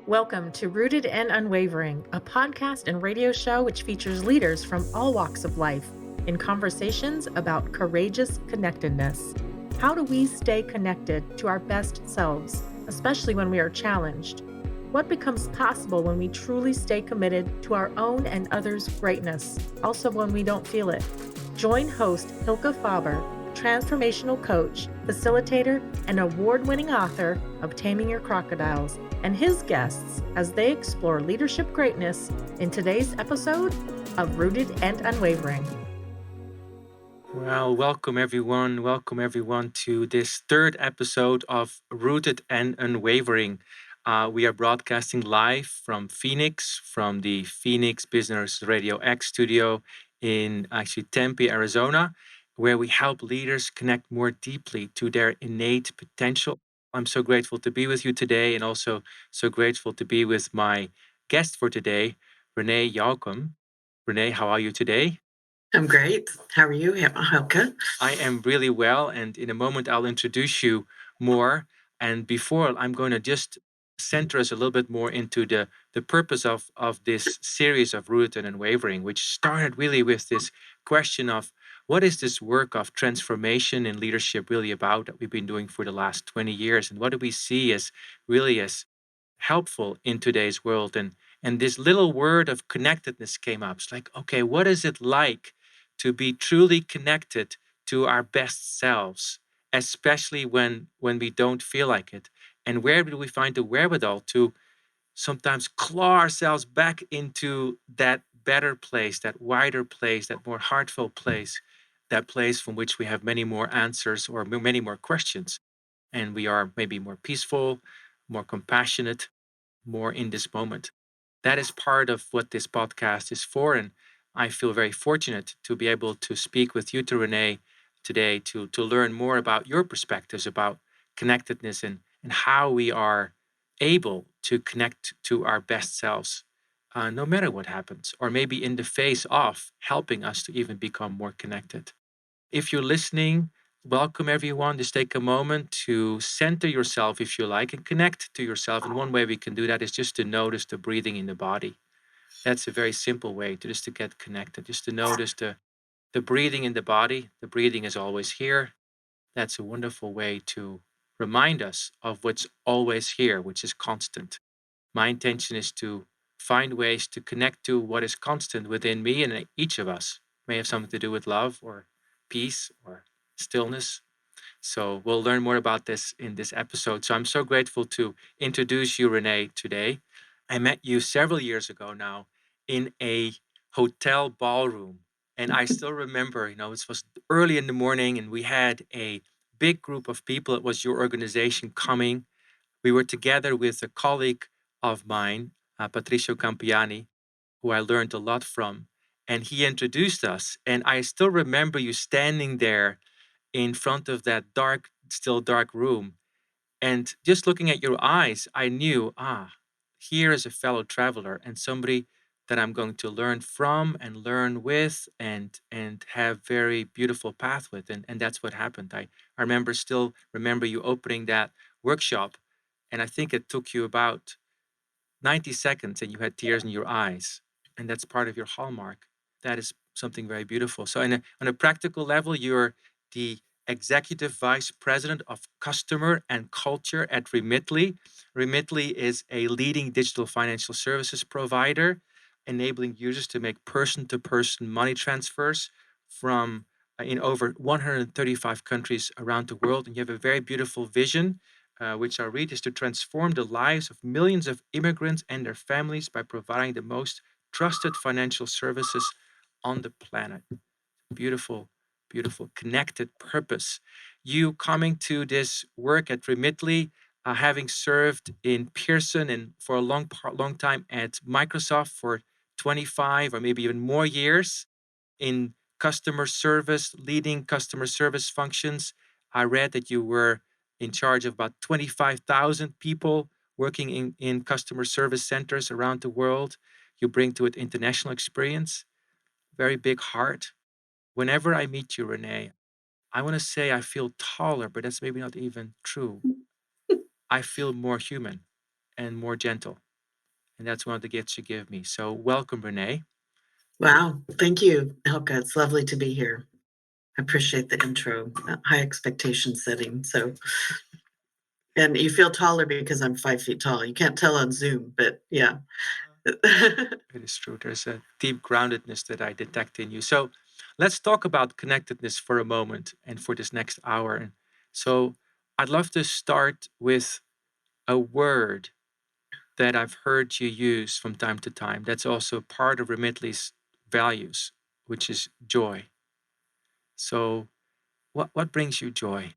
Welcome to Rooted and Unwavering, a podcast and radio show which features leaders from all walks of life in conversations about courageous connectedness. How do we stay connected to our best selves, especially when we are challenged? What becomes possible when we truly stay committed to our own and others' greatness, also when we don't feel it? Join host Hilke Faber, transformational coach, facilitator, and award-winning author of Taming Your Crocodiles, and his guests as they explore leadership greatness in today's episode of Rooted and Unwavering. Well, welcome everyone. Welcome everyone to this third episode of Rooted and Unwavering. We are broadcasting live from Phoenix, from the Phoenix Business RadioX studio in actually Tempe, Arizona, where we help leaders connect more deeply to their innate potential. I'm so grateful to be with you today, and also so grateful to be with my guest for today, Rene Yoakum. Rene, how are you today? I'm great. How are you, Helke? I am really well, and in a moment I'll introduce you more. And before, I'm going to just center us a little bit more into the purpose of this series of Rooted and Unwavering, which started really with this question of what is this work of transformation in leadership really about that we've been doing for the last 20 years, and what do we see as really as helpful in today's world? And this little word of connectedness came up. It's like, okay, what is it like to be truly connected to our best selves, especially when we don't feel like it? And where do we find the wherewithal to sometimes claw ourselves back into that better place, that wider place, that more heartfelt place, that place from which we have many more answers or many more questions, and we are maybe more peaceful, more compassionate, more in this moment? That is part of what this podcast is for. And I feel very fortunate to be able to speak with you, to Rene, today to learn more about your perspectives about connectedness and how we are able to connect to our best selves, no matter what happens, or maybe in the face of helping us to even become more connected. If you're listening, welcome everyone. Just take a moment to center yourself if you like and connect to yourself. And one way we can do that is just to notice the breathing in the body. That's a very simple way to just to get connected, just to notice the breathing in the body. The breathing is always here. That's a wonderful way to remind us of what's always here, which is constant. My intention is to find ways to connect to what is constant within me and each of us. May have something to do with love or peace or stillness. So we'll learn more about this in this episode. So I'm so grateful to introduce you, Rene, today. I met you several years ago now in a hotel ballroom. And I still remember, it was early in the morning and we had a big group of people. It was your organization coming. We were together with a colleague of mine, Patricio Campiani, who I learned a lot from. And he introduced us. And I still remember you standing there in front of that dark, still dark room. And just looking at your eyes, I knew, here is a fellow traveler and somebody that I'm going to learn from and learn with and have very beautiful path with. And that's what happened. I remember you opening that workshop, and I think it took you about 90 seconds and you had tears in your eyes. And that's part of your hallmark. That is something very beautiful. So, on a practical level, you're the executive vice president of customer and culture at Remitly. Remitly is a leading digital financial services provider, enabling users to make person to person money transfers from in over 135 countries around the world. And you have a very beautiful vision, which I'll read, is to transform the lives of millions of immigrants and their families by providing the most trusted financial services on the planet. Beautiful, beautiful, connected purpose. You coming to this work at Remitly, having served in Pearson and for a long time at Microsoft for 25 or maybe even more years in customer service, leading customer service functions. I read that you were in charge of about 25,000 people working in customer service centers around the world. You bring to it international experience, very big heart. Whenever I meet you, Rene, I want to say I feel taller, but that's maybe not even true. I feel more human and more gentle. and that's one of the gifts you give me. So welcome, Rene. Wow. Thank you, Helga. It's lovely to be here. I appreciate the intro, high expectation setting. So, and you feel taller because I'm 5 feet tall. You can't tell on Zoom, but yeah. It is true. There's a deep groundedness that I detect in you. So let's talk about connectedness for a moment and for this next hour. And so I'd love to start with a word that I've heard you use from time to time. That's also part of Remitly's values, which is joy. So what brings you joy?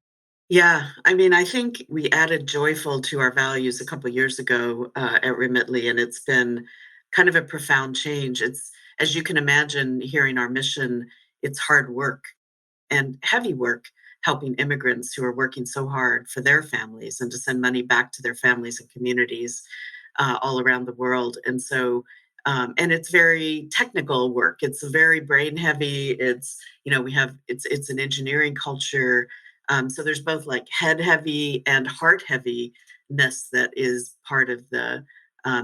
Yeah, I mean, I think we added joyful to our values a couple years ago at Remitly, and it's been kind of a profound change. It's, as you can imagine, hearing our mission, it's hard work and heavy work helping immigrants who are working so hard for their families and to send money back to their families and communities all around the world. And so, and it's very technical work. It's very brain heavy. It's, we have, it's an engineering culture. So there's both like head heavy and heart heaviness that is part of the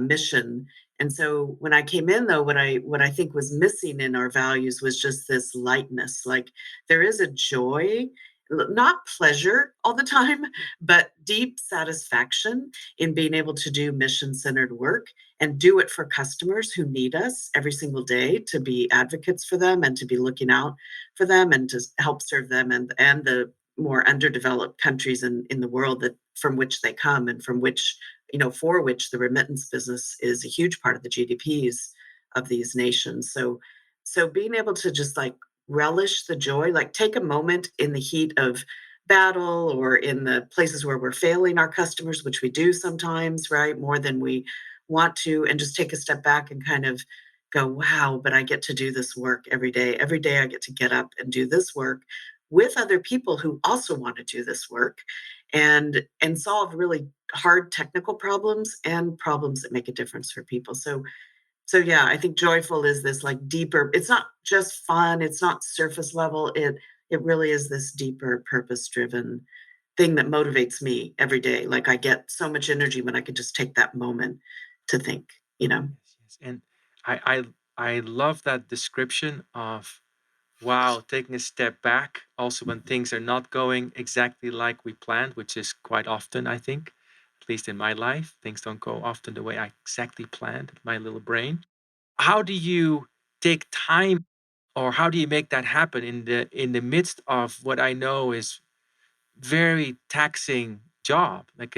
mission. And so when I came in, though, what I think was missing in our values was just this lightness. Like there is a joy, not pleasure all the time, but deep satisfaction in being able to do mission-centered work and do it for customers who need us every single day, to be advocates for them and to be looking out for them and to help serve them and the more underdeveloped countries in the world that from which they come and from which, for which the remittance business is a huge part of the GDPs of these nations. So being able to just like relish the joy, like take a moment in the heat of battle or in the places where we're failing our customers, which we do sometimes, right? More than we want to, and just take a step back and kind of go, wow, but I get to do this work every day. Every day I get to get up and do this work with other people who also want to do this work and solve really hard technical problems and problems that make a difference for people. So yeah, I think joyful is this like deeper, it's not just fun, it's not surface level. It really is this deeper purpose driven thing that motivates me every day. Like I get so much energy when I could just take that moment to think, you know. Yes, yes. And I love that description of wow, taking a step back, also when things are not going exactly like we planned, which is quite often, I think, at least in my life, things don't go often the way I exactly planned, my little brain. How do you take time or how do you make that happen in the midst of what I know is very taxing job? Like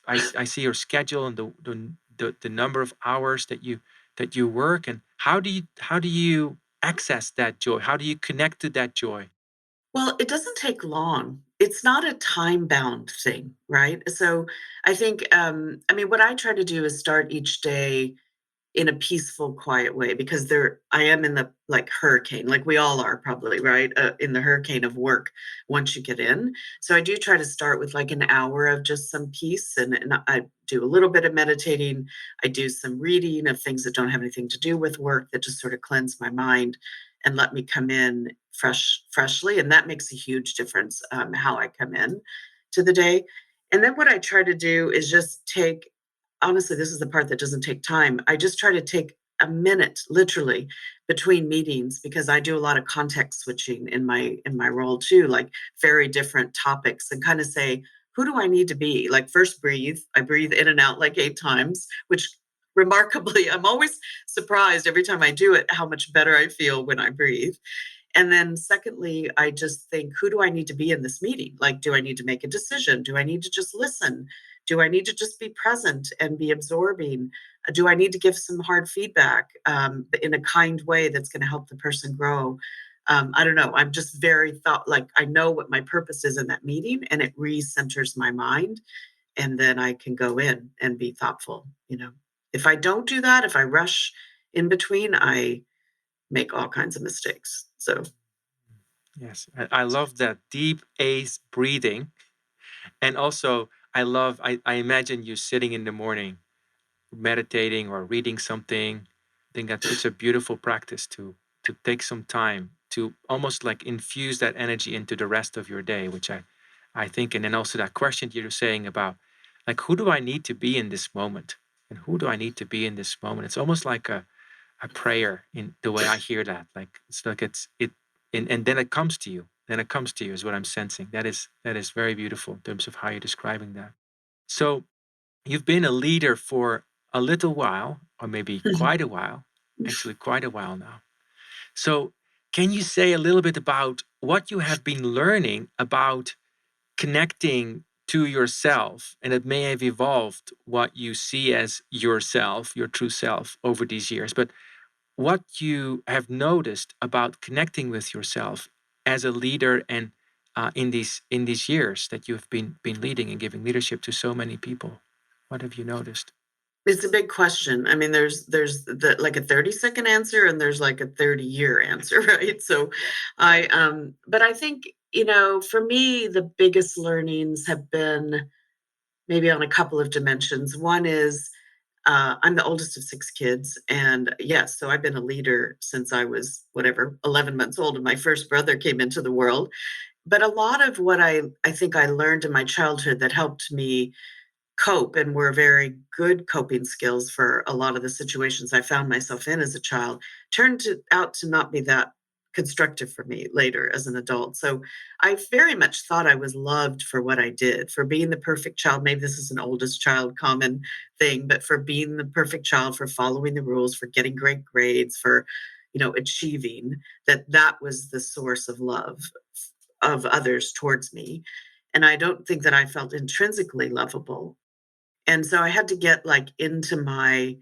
I see your schedule and the number of hours that you work, and how do you access that joy? How do you connect to that joy? Well, it doesn't take long. It's not a time bound thing, right? So I think, I mean, what I try to do is start each day in a peaceful, quiet way because there I am in the like hurricane, like we all are probably, right? In the hurricane of work once you get in. So I do try to start with like an hour of just some peace and I do a little bit of meditating. I do some reading of things that don't have anything to do with work that just sort of cleanse my mind and let me come in freshly. And that makes a huge difference how I come in to the day. And then what I try to do is just take, honestly, this is the part that doesn't take time. I just try to take a minute, literally, between meetings because I do a lot of context switching in my role too, like very different topics, and kind of say, who do I need to be? Like first breathe. I breathe in and out like 8 times, which remarkably, I'm always surprised every time I do it how much better I feel when I breathe. And then secondly, I just think, who do I need to be in this meeting? Like, do I need to make a decision? Do I need to just listen? Do I need to just be present and be absorbing? Do I need to give some hard feedback in a kind way that's going to help the person grow? I don't know. I'm just very like I know what my purpose is in that meeting, and it recenters my mind, and then I can go in and be thoughtful. If I don't do that, if I rush in between, I make all kinds of mistakes. So Yes, I love that deep ace breathing. And also, I imagine you sitting in the morning, meditating or reading something. I think that's such a beautiful practice to take some time to almost like infuse that energy into the rest of your day, which I think, and then also that question you're saying about like, who do I need to be in this moment? And who do I need to be in this moment? It's almost like a prayer in the way I hear that. Like it's like and then it comes to you. Then it comes to you is what I'm sensing. That is very beautiful in terms of how you're describing that. So you've been a leader for a little while, or maybe quite a while, actually quite a while now. So can you say a little bit about what you have been learning about connecting to yourself, and it may have evolved what you see as yourself, your true self over these years, but what you have noticed about connecting with yourself as a leader, and in these years that you've been leading and giving leadership to so many people. What have you noticed? It's a big question. I mean, there's like a 30-second answer and there's like a 30-year answer, right? So but I think, for me, the biggest learnings have been maybe on a couple of dimensions. One is I'm the oldest of 6 kids, and yes, so I've been a leader since I was whatever 11 months old, and my first brother came into the world. But a lot of what I think I learned in my childhood that helped me cope and were very good coping skills for a lot of the situations I found myself in as a child out to not be that constructive for me later as an adult. So I very much thought I was loved for what I did, for being the perfect child. Maybe this is an oldest child common thing, but for being the perfect child, for following the rules, for getting great grades, for achieving, that was the source of love of others towards me. And I don't think that I felt intrinsically lovable, and so I had to get like into my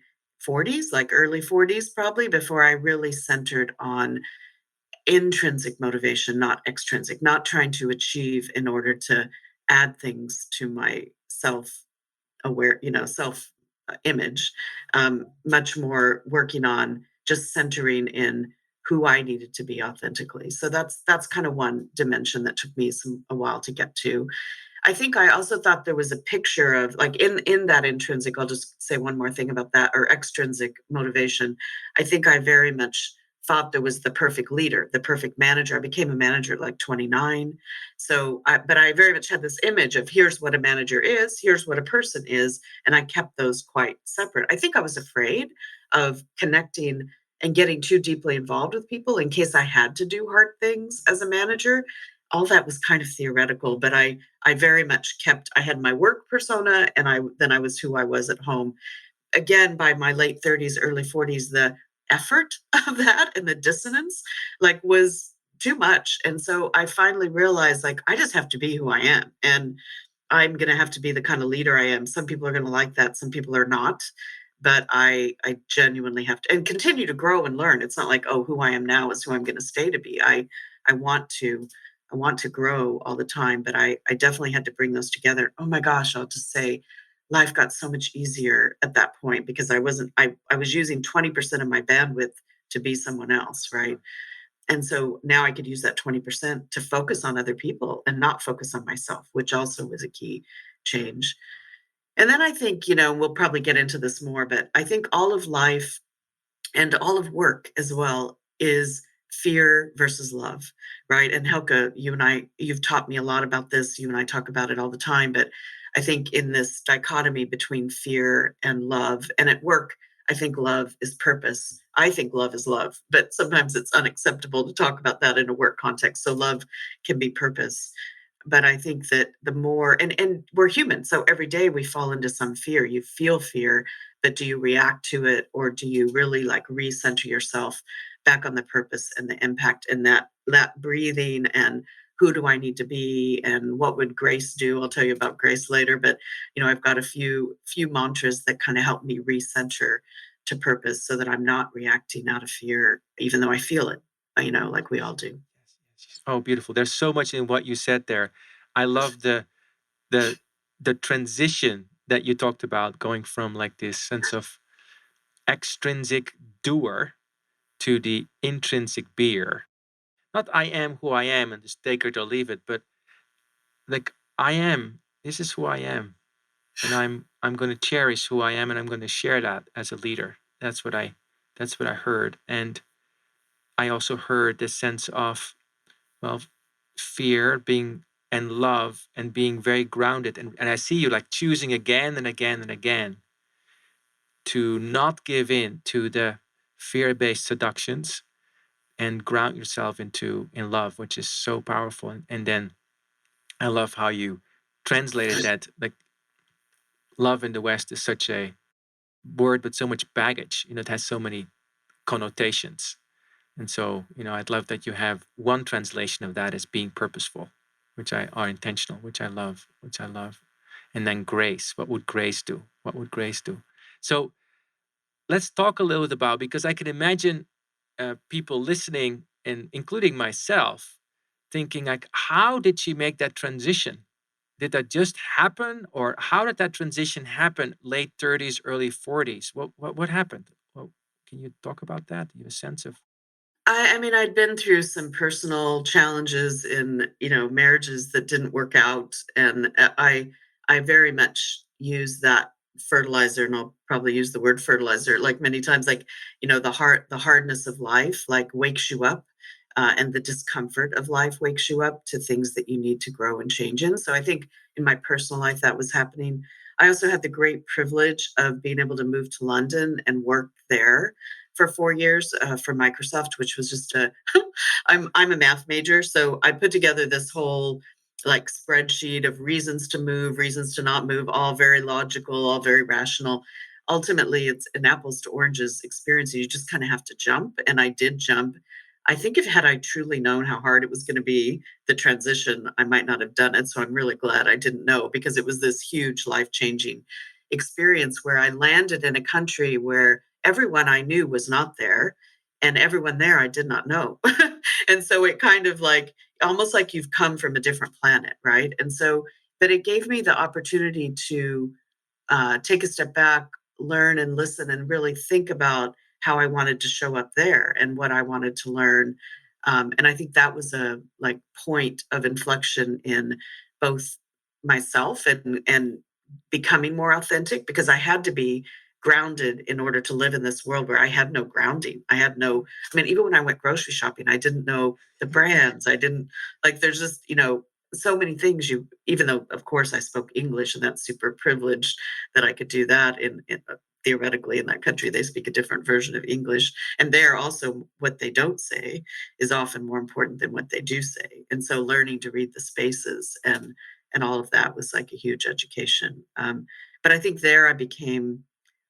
40s, like early 40s probably, before I really centered on intrinsic motivation, not extrinsic, not trying to achieve in order to add things to my self aware, self image. Much more working on just centering in who I needed to be authentically. So that's kind of one dimension that took me a while to get to. I think I also thought there was a picture of like in that intrinsic, I'll just say one more thing about that, or extrinsic motivation. I think I very much thought there was the perfect leader, the perfect manager. I became a manager at like 29. But I very much had this image of here's what a manager is, here's what a person is, and I kept those quite separate. I think I was afraid of connecting and getting too deeply involved with people in case I had to do hard things as a manager. All that was kind of theoretical, but I very much I had my work persona, and I was who I was at home. Again, by my late 30s, early 40s, the effort of that and the dissonance like was too much. And so I finally realized like I just have to be who I am. And I'm going to have to be the kind of leader I am. Some people are going to like that, some people are not. But I genuinely have to and continue to grow and learn. It's not like, oh, who I am now is who I'm going to stay to be. I want to I want to grow all the time, but I definitely had to bring those together. Oh my gosh, I'll just say life got so much easier at that point because I was using 20% of my bandwidth to be someone else, right? And so now I could use that 20% to focus on other people and not focus on myself, which also was a key change. And then I think, we'll probably get into this more, but I think all of life and all of work as well is fear versus love, right? And Helga, you've taught me a lot about this. You and I talk about it all the time, but I think in this dichotomy between fear and love, and at work, I think love is purpose. I think love is love, but sometimes it's unacceptable to talk about that in a work context. So love can be purpose. But I think that the more, and we're human, so every day we fall into some fear. You feel fear, but do you react to it, or do you really like recenter yourself back on the purpose and the impact and that breathing and who do I need to be and what would grace do? I'll tell you about grace later, but I've got a few mantras that kind of help me recenter to purpose so that I'm not reacting out of fear, even though I feel it, like we all do. Oh, beautiful. There's so much in what you said there. I love the the transition that you talked about, going from like this sense of extrinsic doer to the intrinsic beer. Not I am who I am and just take it or leave it, but like I am, this is who I am. And I'm going to cherish who I am, and I'm going to share that as a leader. That's what I heard. And I also heard this sense of, well, fear being and love and being very grounded. And I see you like choosing again and again and again to not give in to the fear-based seductions and ground yourself in love, which is so powerful. And then I love how you translated that. Like, love in the West is such a word with so much baggage. It has so many connotations. And so, I'd love that you have one translation of that as being purposeful, which are intentional, which I love. And then grace. What would grace do? What would grace do? So let's talk a little bit about, because I can imagine people listening, and including myself, thinking like, how did she make that transition? Did that just happen, or how did that transition happen? Late 30s, early 40s. What happened? Well, can you talk about that? You have a sense of? I mean, I'd been through some personal challenges in, marriages that didn't work out, and I very much use that fertilizer, and I'll probably use the word fertilizer like many times, like, the hardness of life, like, wakes you up, and the discomfort of life wakes you up to things that you need to grow and change in. So I think in my personal life that was happening. I also had the great privilege of being able to move to London and work there for 4 years for Microsoft, which was just a. I'm a math major, so I put together this whole like spreadsheet of reasons to move, reasons to not move, all very logical, all very rational. Ultimately, it's an apples to oranges experience. You just kind of have to jump, and I did jump. I think if had I truly known how hard it was going to be, the transition, I might not have done it. So I'm really glad I didn't know, because it was this huge life changing experience where I landed in a country where everyone I knew was not there, and everyone there I did not know. And so it kind of like almost like you've come from a different planet, right? And so, but it gave me the opportunity to take a step back, learn and listen, and really think about how I wanted to show up there and what I wanted to learn. And I think that was a like point of inflection in both myself and becoming more authentic, because I had to be grounded in order to live in this world where I had no grounding. I had no, I mean, even when I went grocery shopping, I didn't know the brands. I didn't like, there's just, so many things even though of course I spoke English, and that's super privileged that I could do that theoretically in that country, they speak a different version of English. And there also, what they don't say is often more important than what they do say. And so learning to read the spaces and all of that was like a huge education. But I think there I became,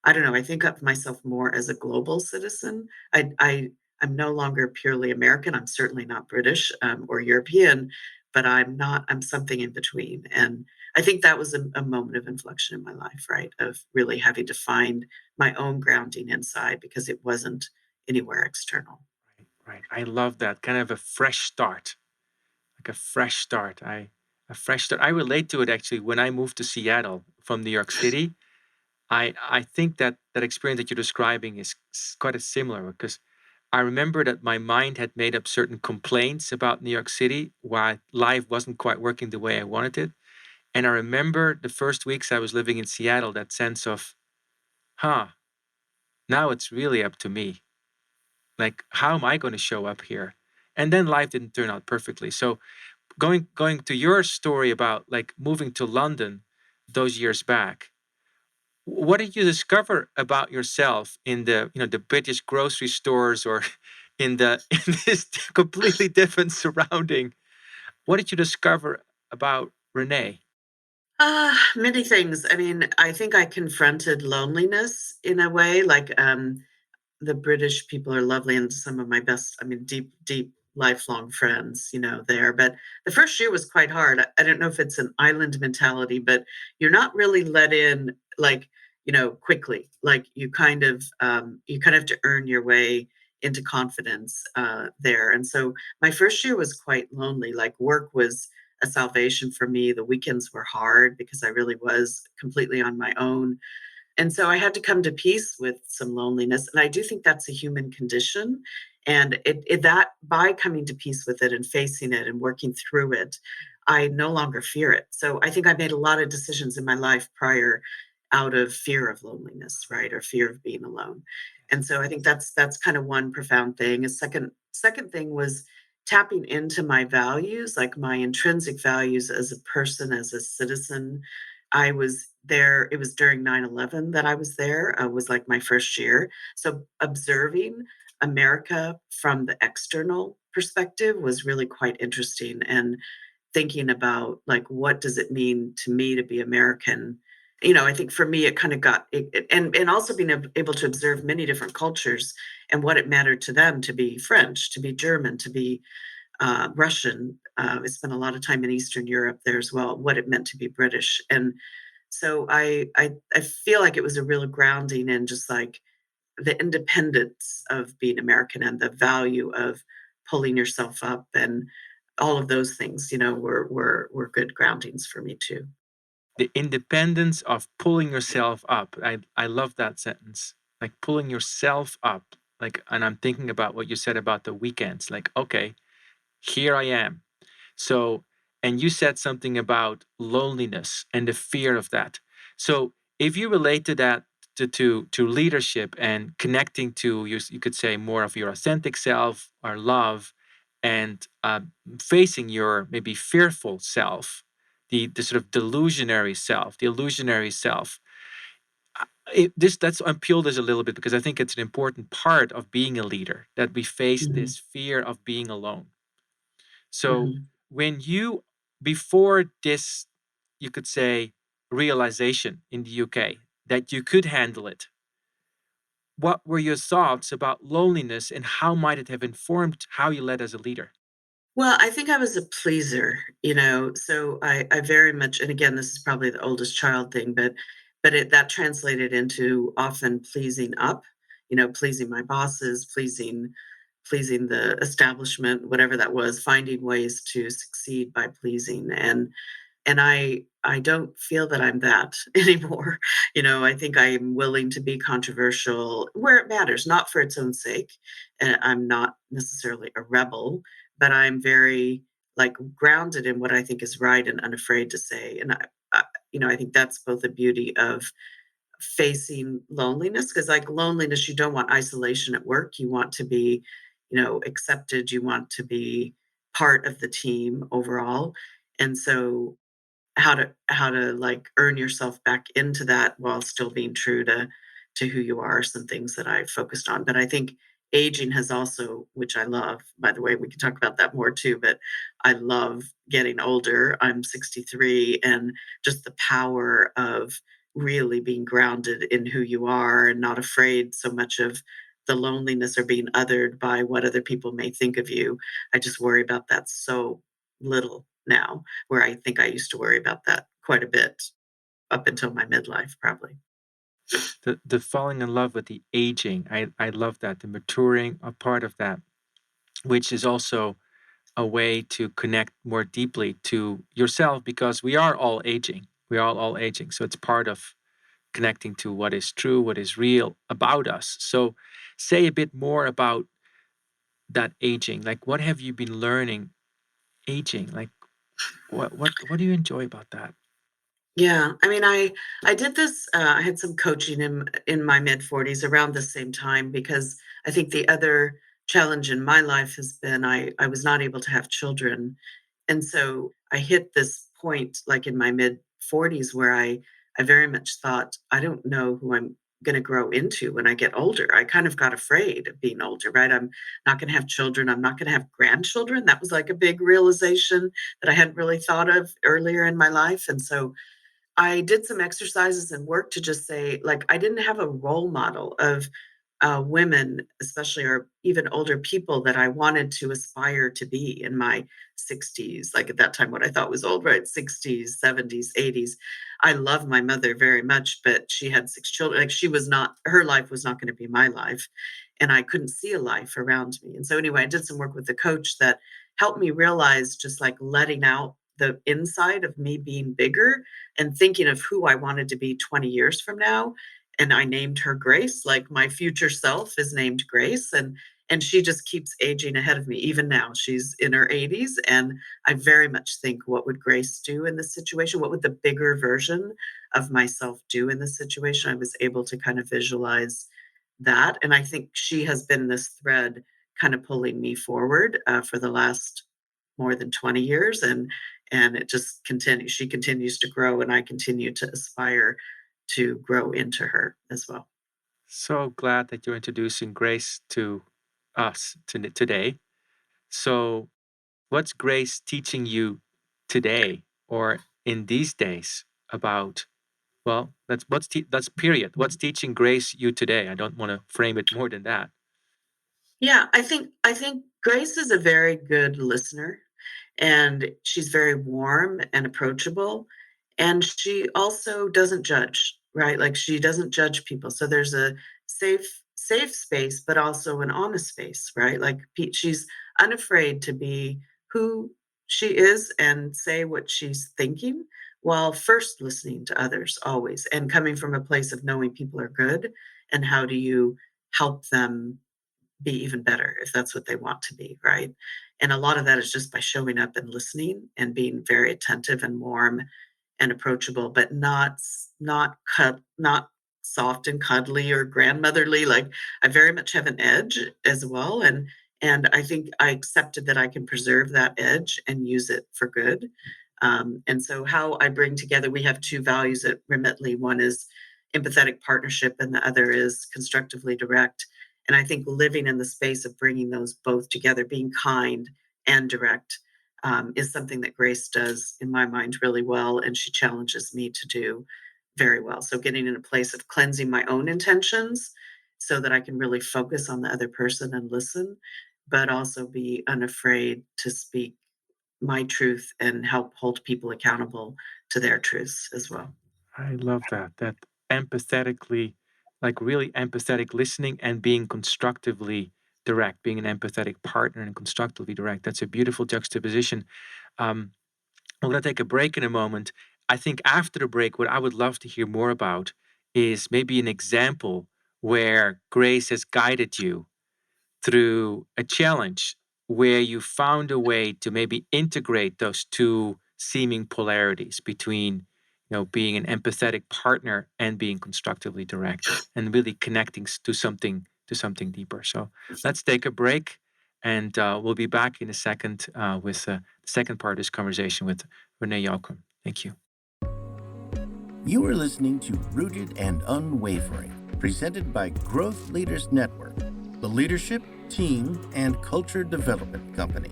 I don't know, I think of myself more as a global citizen. I'm no longer purely American. I'm certainly not British or European, but I'm something in between. And I think that was a moment of inflection in my life, right? Of really having to find my own grounding inside, because it wasn't anywhere external. Right. I love that kind of a fresh start, like a fresh start. A fresh start. I relate to it actually when I moved to Seattle from New York City. I think that experience that you're describing is quite a similar, because I remember that my mind had made up certain complaints about New York City, why life wasn't quite working the way I wanted it. And I remember the first weeks I was living in Seattle, that sense of, huh, now it's really up to me. Like, how am I going to show up here? And then life didn't turn out perfectly. So going to your story about like moving to London those years back, what did you discover about yourself in the British grocery stores, or in this completely different surrounding? What did you discover about Rene? Many things. I mean, I think I confronted loneliness in a way, like the British people are lovely, and some of my best, I mean, deep, deep, lifelong friends, there. But the first year was quite hard. I don't know if it's an island mentality, but you're not really let in like, quickly. Like you kind of have to earn your way into confidence there. And so my first year was quite lonely. Like work was a salvation for me. The weekends were hard because I really was completely on my own, and so I had to come to peace with some loneliness. And I do think that's a human condition. And that by coming to peace with it and facing it and working through it, I no longer fear it. So I think I made a lot of decisions in my life prior out of fear of loneliness, right? Or fear of being alone. And so I think that's kind of one profound thing. A second thing was tapping into my values, like my intrinsic values as a person, as a citizen, I was there. It was during 9/11 that I was there. Was like my first year. So observing America from the external perspective was really quite interesting. And thinking about like what does it mean to me to be American. I think for me it kind of got and also being able to observe many different cultures and what it mattered to them to be French, to be German, to be Russian. I spent a lot of time in Eastern Europe there as well, what it meant to be British. And so I feel like it was a real grounding in just like the independence of being American and the value of pulling yourself up and all of those things, were good groundings for me too. The independence of pulling yourself up. I love that sentence. Like pulling yourself up. Like, and I'm thinking about what you said about the weekends. Like, okay, here I am. So, and you said something about loneliness and the fear of that. So, if you relate to that to leadership and connecting to you could say more of your authentic self or love, and facing your maybe fearful self, the sort of delusionary self, the illusionary self. That's unpeeled this a little bit because I think it's an important part of being a leader that we face Mhm, this fear of being alone. So mhm. when you, before this, you could say, realization in the UK that you could handle it, what were your thoughts about loneliness and how might it have informed how you led as a leader? Well, I think I was a pleaser, so I very much, and again, this is probably the oldest child thing, but that translated into often pleasing up, pleasing my bosses, pleasing the establishment, whatever that was, finding ways to succeed by pleasing. And I don't feel that I'm that anymore. I think I'm willing to be controversial where it matters, not for its own sake. And I'm not necessarily a rebel, but I'm very like grounded in what I think is right and unafraid to say. And I think that's both the beauty of facing loneliness, because like loneliness, you don't want isolation at work. You want to be, accepted. You want to be part of the team overall. And so how to like earn yourself back into that while still being true to who you are, some things that I focused on. But I think aging has also, which I love, by the way, we can talk about that more too, but I love getting older. I'm 63, and just the power of really being grounded in who you are and not afraid so much of the loneliness or being othered by what other people may think of you. I just worry about that so little now, where I think I used to worry about that quite a bit up until my midlife, probably. The falling in love with the aging. I love that. The maturing, a part of that, which is also a way to connect more deeply to yourself because we are all aging. We are all aging. So it's part of connecting to what is true, what is real about us. So say a bit more about that aging. Like what have you been learning aging? Like what do you enjoy about that? Yeah, I mean, I did this. I had some coaching in my mid 40s around the same time, because I think the other challenge in my life has been I was not able to have children, and so I hit this point like in my mid 40s where I very much thought I don't know who I'm going to grow into when I get older. I kind of got afraid of being older, right? I'm not going to have children. I'm not going to have grandchildren. That was like a big realization that I hadn't really thought of earlier in my life, and so I did some exercises and work to just say, like, I didn't have a role model of women, especially, or even older people that I wanted to aspire to be in my 60s. Like at that time, what I thought was old, right? 60s, 70s, 80s. I love my mother very much, but she had 6 children. Like she was not, her life was not going to be my life. And I couldn't see a life around me. And so, anyway, I did some work with the coach that helped me realize just like letting out the inside of me being bigger and thinking of who I wanted to be 20 years from now. And I named her Grace, like my future self is named Grace. And she just keeps aging ahead of me. Even now, she's in her 80s. And I very much think, what would Grace do in this situation? What would the bigger version of myself do in this situation? I was able to kind of visualize that. And I think she has been this thread kind of pulling me forward for the last more than 20 years. And and it just continues. She continues to grow, and I continue to aspire to grow into her as well. So glad that you're introducing Grace to us today. So, what's Grace teaching you today or in these days about? Well, that's period. What's teaching Grace you today? I don't want to frame it more than that. Yeah, I think Grace is a very good listener, and she's very warm and approachable, and she also doesn't judge, right? Like, she doesn't judge people. So there's a safe space, but also an honest space, right? Like, she's unafraid to be who she is and say what she's thinking, while first listening to others always, and coming from a place of knowing people are good, and how do you help them be even better if that's what they want to be, right? And a lot of that is just by showing up and listening and being very attentive and warm and approachable, but not soft and cuddly or grandmotherly. Like, I very much have an edge as well, and I think I accepted that I can preserve that edge and use it for good. And so, how I bring together, we have two values at Remitly. One is empathetic partnership, and the other is constructively direct. And I think living in the space of bringing those both together, being kind and direct, is something that Grace does, in my mind, really well, and she challenges me to do very well. So, getting in a place of cleansing my own intentions so that I can really focus on the other person and listen, but also be unafraid to speak my truth and help hold people accountable to their truths as well. I love that. That empathetically, like really empathetic listening and being constructively direct, being an empathetic partner and constructively direct. That's a beautiful juxtaposition. Um, I'm going to take a break in a moment. I think after the break, what I would love to hear more about is maybe an example where Grace has guided you through a challenge where you found a way to maybe integrate those two seeming polarities between being an empathetic partner and being constructively direct and really connecting to something deeper. So let's take a break, and we'll be back in a second with the second part of this conversation with Rene Yoakum. Thank you. You are listening to Rooted and Unwavering, presented by Growth Leaders Network, the leadership, team, and culture development company.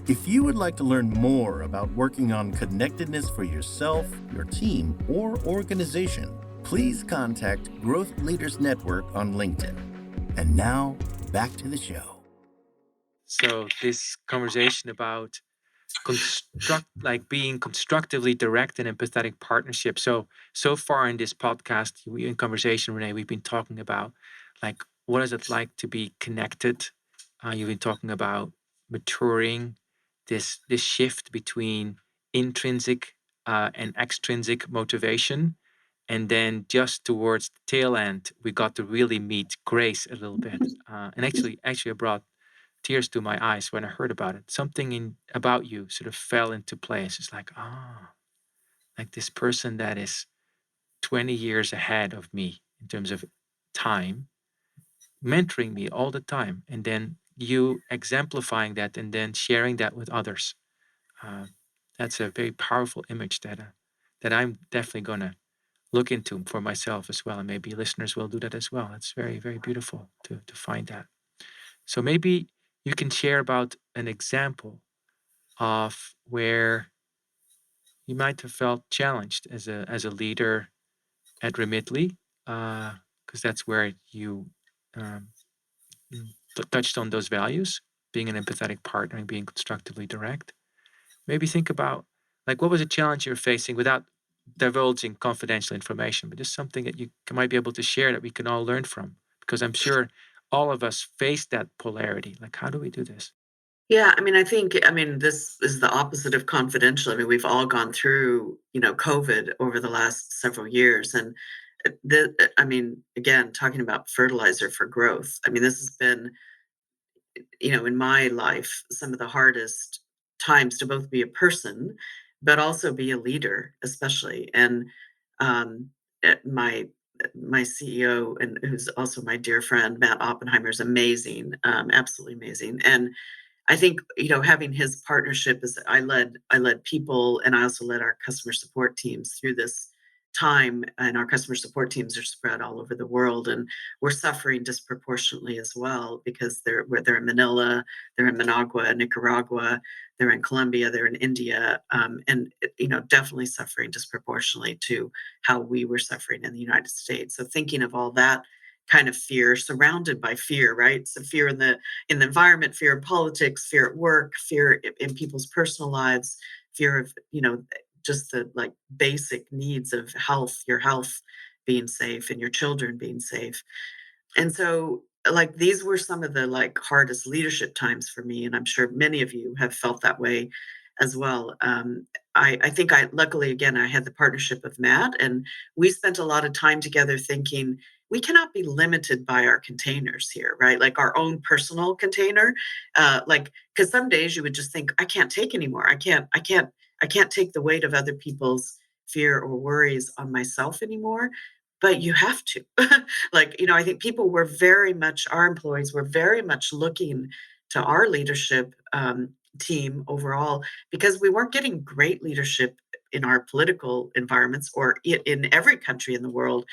If you would like to learn more about working on connectedness for yourself, your team, or organization, please contact Growth Leaders Network on LinkedIn. And now, back to the show. So this conversation about being constructively direct and empathetic partnership. So far in this podcast, in conversation, Rene, we've been talking about like what is it like to be connected. You've been talking about maturing, this shift between intrinsic and extrinsic motivation. And then just towards the tail end, we got to really meet Grace a little bit. And actually, I brought tears to my eyes when I heard about it. Something about you sort of fell into place. It's like, like this person that is 20 years ahead of me in terms of time, mentoring me all the time, and then you exemplifying that and then sharing that with others. That's a very powerful image that I'm definitely going to look into for myself as well, and maybe listeners will do that as well. It's very, very beautiful to find that. So maybe you can share about an example of where you might have felt challenged as a leader at Remitly, because that's where you um, touched on those values, being an empathetic partner and being constructively direct. Maybe think about like what was a challenge you're facing without divulging confidential information, but just something that you might be able to share that we can all learn from, because I'm sure all of us face that polarity. Like, how do we do this? Yeah, this is the opposite of confidential. I mean, we've all gone through, COVID over the last several years. And again, talking about fertilizer for growth. I mean, this has been, in my life, some of the hardest times to both be a person, but also be a leader, especially. And um, my CEO, and who's also my dear friend, Matt Oppenheimer, is amazing, absolutely amazing. And I think, having his partnership is I led people, and I also led our customer support teams through this time, and our customer support teams are spread all over the world, and we're suffering disproportionately as well because they're in Manila, they're in Managua, Nicaragua, they're in Colombia, they're in India, and definitely suffering disproportionately to how we were suffering in the United States. So thinking of all that kind of fear, surrounded by fear, right? So fear in the environment, fear in politics, fear at work, fear in people's personal lives, fear of just the like basic needs of health, your health being safe and your children being safe. And so like these were some of the like hardest leadership times for me, and I'm sure many of you have felt that way as well. I think luckily again I had the partnership of Matt, and we spent a lot of time together thinking we cannot be limited by our containers here, right? Like our own personal container, like because some days you would just think I can't take anymore. I can't take the weight of other people's fear or worries on myself anymore. But you have to. Like, I think people were very much, our employees were very much looking to our leadership team overall because we weren't getting great leadership in our political environments or in every country in the world.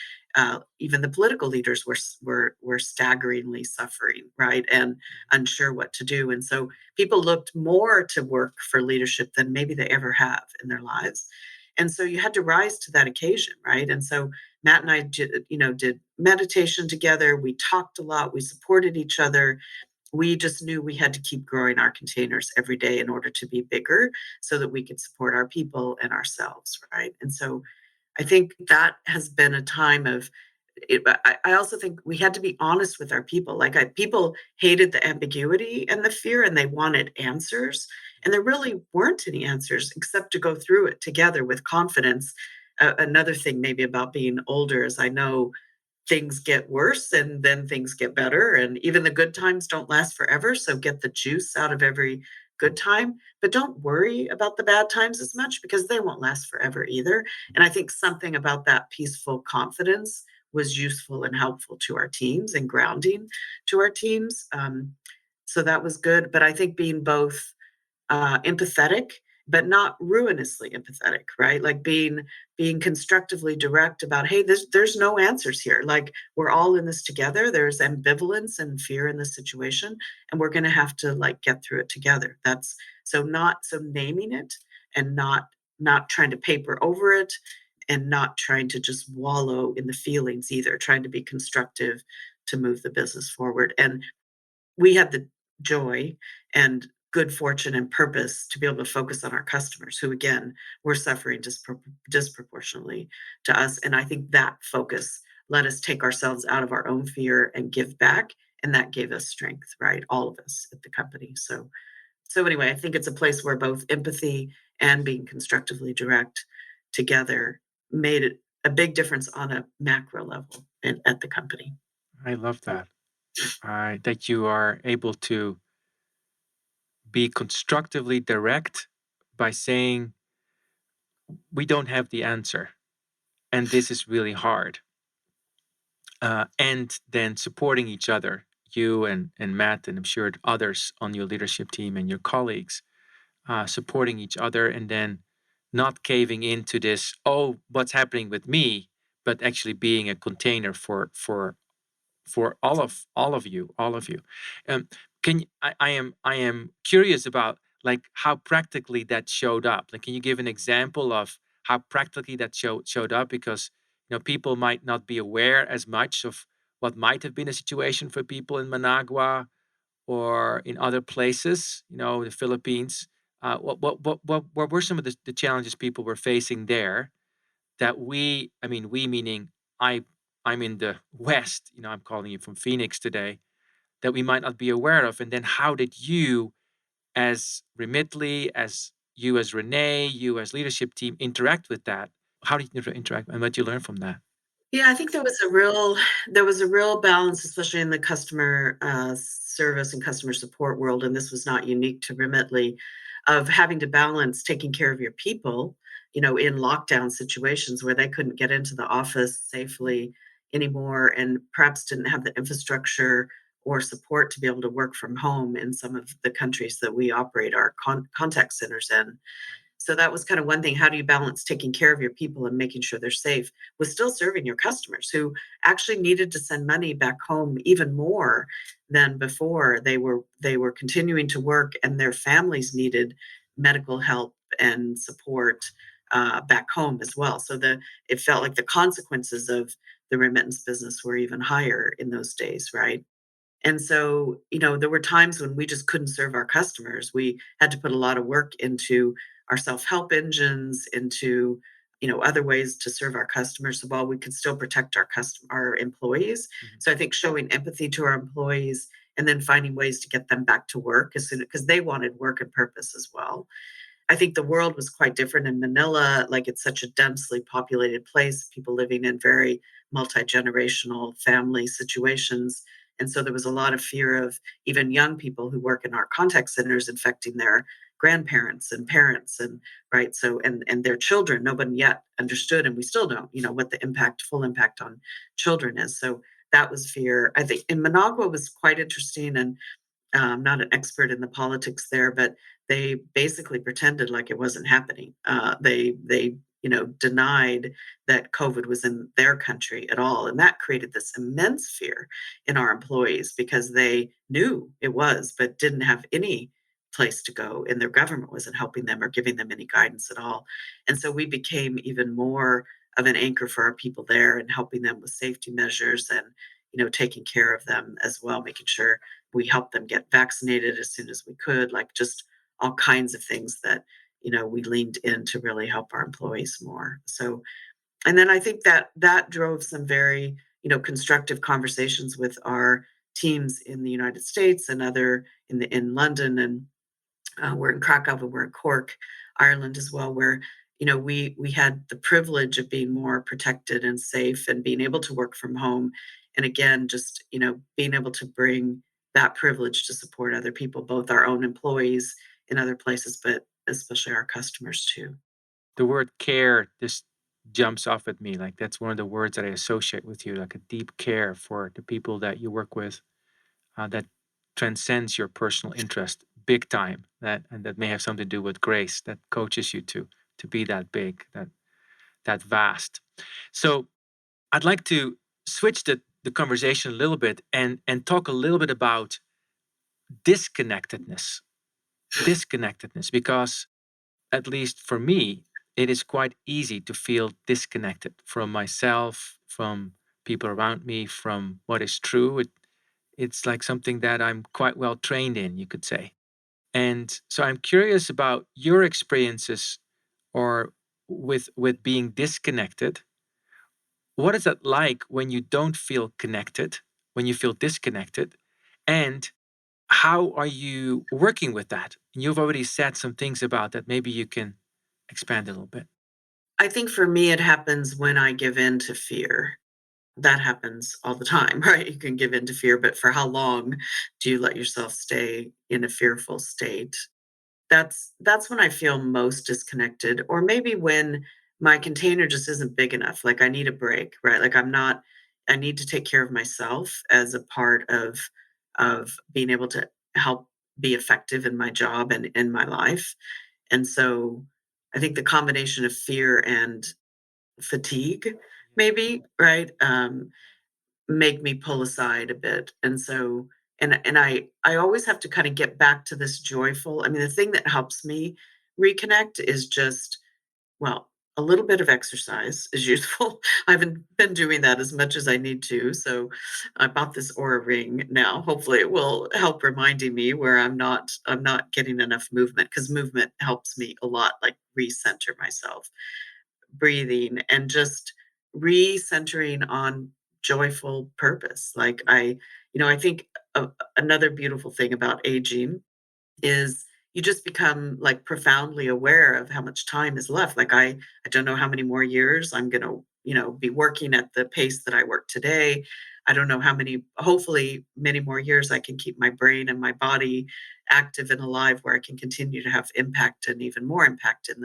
Even the political leaders were staggeringly suffering, right, and unsure what to do. And so people looked more to work for leadership than maybe they ever have in their lives. And so you had to rise to that occasion, right? And so Matt and I did meditation together. We talked a lot. We supported each other. We just knew we had to keep growing our containers every day in order to be bigger so that we could support our people and ourselves, right? And so I think that has been a time of I also think we had to be honest with our people. Like people hated the ambiguity and the fear, and they wanted answers. And there really weren't any answers except to go through it together with confidence. Another thing maybe about being older is I know things get worse and then things get better. And even the good times don't last forever. So get the juice out of every good time, but don't worry about the bad times as much because they won't last forever either. And I think something about that peaceful confidence was useful and helpful to our teams and grounding to our teams. So that was good. But I think being both empathetic, but not ruinously empathetic, right? Like being constructively direct about, hey, there's no answers here. Like we're all in this together. There's ambivalence and fear in this situation, and we're going to have to like get through it together. That's so naming it and not trying to paper over it and not trying to just wallow in the feelings either, trying to be constructive to move the business forward. And we had the joy and good fortune and purpose to be able to focus on our customers who again were suffering disproportionately to us. And I think that focus let us take ourselves out of our own fear and give back, and that gave us strength, right, all of us at the company. So anyway, I think it's a place where both empathy and being constructively direct together made it a big difference on a macro level at the company. I love that. That you are able to be constructively direct by saying, we don't have the answer, and this is really hard. And then supporting each other, you and Matt, and I'm sure others on your leadership team and your colleagues, supporting each other, and then not caving into this, oh, what's happening with me, but actually being a container for all of you. I am curious about like how practically that showed up. Like, can you give an example of how practically that showed up? Because people might not be aware as much of what might have been a situation for people in Managua or in other places. The Philippines. What were some of the challenges people were facing there that we meaning I'm in the West, I'm calling you from Phoenix today, that we might not be aware of. And then how did you as Remitly, as you as Rene, you as leadership team interact with that? How did you interact and what did you learn from that? Yeah, I think there was a real balance, especially in the customer service and customer support world, and this was not unique to Remitly, of having to balance taking care of your people, in lockdown situations where they couldn't get into the office safely anymore, and perhaps didn't have the infrastructure or support to be able to work from home in some of the countries that we operate our contact centers in. So that was kind of one thing. How do you balance taking care of your people and making sure they're safe with still serving your customers who actually needed to send money back home even more than before? They were continuing to work, and their families needed medical help and support back home as well. So it felt like the consequences of the remittance business were even higher in those days, right? And so, there were times when we just couldn't serve our customers. We had to put a lot of work into our self-help engines, into, other ways to serve our customers so while we could still protect our employees. Mhm. So I think showing empathy to our employees and then finding ways to get them back to work as soon because they wanted work and purpose as well. I think the world was quite different in Manila. Like it's such a densely populated place, people living in very multi-generational family situations. And so there was a lot of fear of even young people who work in our contact centers infecting their grandparents and parents and right. So and their children. Nobody yet understood, and we still don't, what the full impact on children is. So that was fear. I think in Managua was quite interesting, and I'm not an expert in the politics there, but they basically pretended like it wasn't happening. They denied that COVID was in their country at all, and that created this immense fear in our employees because they knew it was, but didn't have any place to go, and their government wasn't helping them or giving them any guidance at all. And so we became even more of an anchor for our people there and helping them with safety measures and taking care of them as well, making sure we helped them get vaccinated as soon as we could, like just all kinds of things that we leaned in to really help our employees more. So, and then I think that drove some very constructive conversations with our teams in the United States and other in London, and we're in Krakow and we're in Cork, Ireland as well, where we had the privilege of being more protected and safe and being able to work from home, and again, just being able to bring that privilege to support other people, both our own employees in other places, but especially our customers too. The word care just jumps off at me. Like that's one of the words that I associate with you, like a deep care for the people that you work with, that transcends your personal interest big time. That may have something to do with grace that coaches you to be that big, that vast. So I'd like to switch the conversation a little bit and talk a little bit about disconnectedness. Disconnectedness, because at least for me, it is quite easy to feel disconnected from myself, from people around me, from what is true. It's like something that I'm quite well trained in, you could say. And so I'm curious about your experiences or with being disconnected. What is it like when you don't feel connected, when you feel disconnected? And how are you working with that? You've already said some things about that. Maybe you can expand a little bit. I think for me, it happens when I give in to fear. That happens all the time, right? You can give in to fear, but for how long do you let yourself stay in a fearful state? That's when I feel most disconnected, or maybe when my container just isn't big enough. Like I need a break, right? Like I need to take care of myself as a part of being able to help be effective in my job and in my life. And so I think the combination of fear and fatigue, maybe, right? Make me pull aside a bit. And so and I always have to kind of get back to this joyful. I mean, the thing that helps me reconnect is just, well, a little bit of exercise is useful. I haven't been doing that as much as I need to. So I bought this Aura ring now. Hopefully it will help reminding me where I'm not getting enough movement, because movement helps me a lot, like recenter myself, breathing, and just recentering on joyful purpose. Like I think another beautiful thing about aging is you just become like profoundly aware of how much time is left. Like I don't know how many more years I'm going to, be working at the pace that I work today. I don't know how many, hopefully many more years I can keep my brain and my body active and alive, where I can continue to have impact and even more impact in